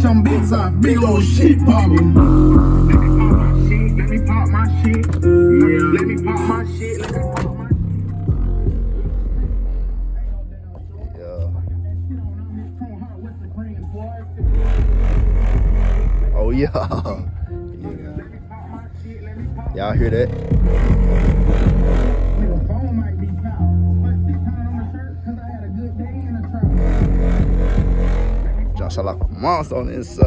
bitch, I'm big time, big old shit poppin'. Let me pop my shit. Yeah. Let me pop my shit. Let me pop my shit. Yeah. Oh yeah. Yeah. Y'all hear that? Josh, I like a monster on the inside.